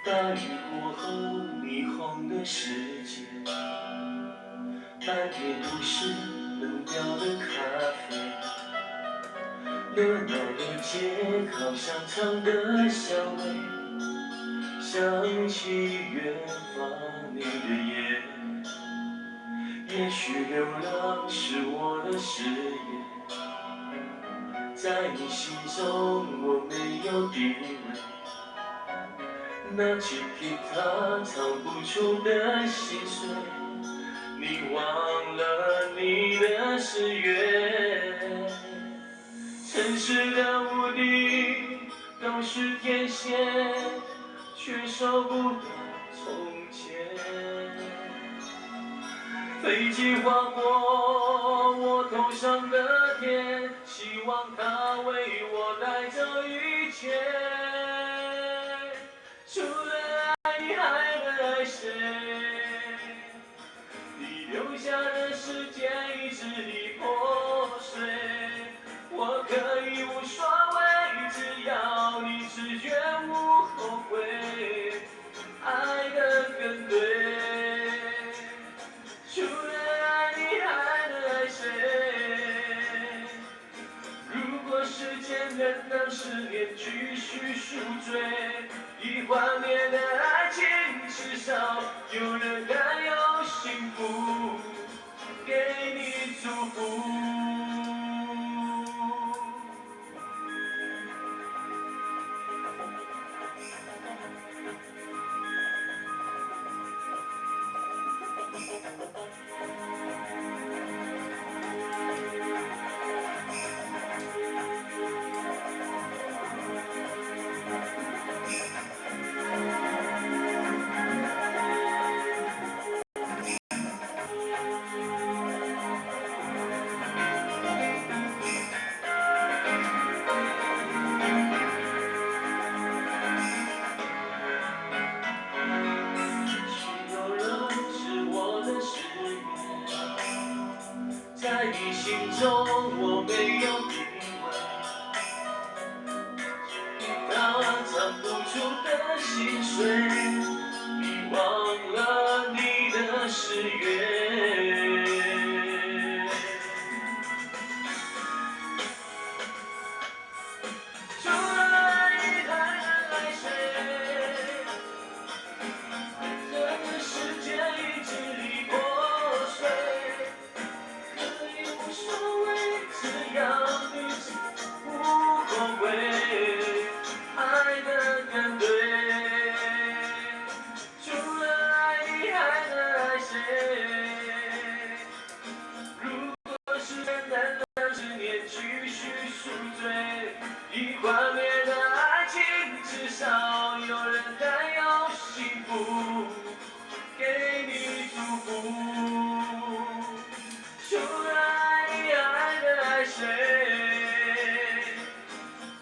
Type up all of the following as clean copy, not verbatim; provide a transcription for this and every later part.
大雨过后，霓虹的世界，半夜都市冷掉的咖啡，热闹的街，烤香肠的香味，想起远方你的夜。也许流浪是我的事业，在你心中我没有地位。拿起吉他唱不出的心碎，你忘了你的誓约。城市的屋顶都是天线，却收不到从前。飞机划过我头上的天，希望它为我带走一切。除了爱你还能爱谁？你留下的世界已支离破碎，我可以无所谓，只要你知觉无后悔，爱得更对。除了爱你还能爱谁？如果时间能让思念继续宿醉，已幻灭的爱情至少有人还有幸福给你祝福。在你心中我没有地位，那藏不住的心碎，你忘了你的誓约。除了爱你还能爱谁？这个世界已支离破碎。无所谓，只要你无后悔，爱得更对。除了爱你还能爱谁？如果时间能让思念继续宿醉，已幻灭的爱情至少有人还有幸福给你祝福。除了爱你还能爱谁？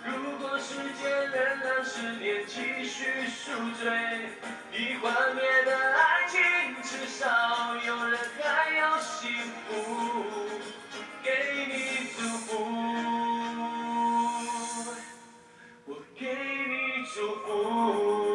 如果时间能让思念继续宿醉，已幻灭的爱情至少有人还有幸福给你祝福，我给你祝福。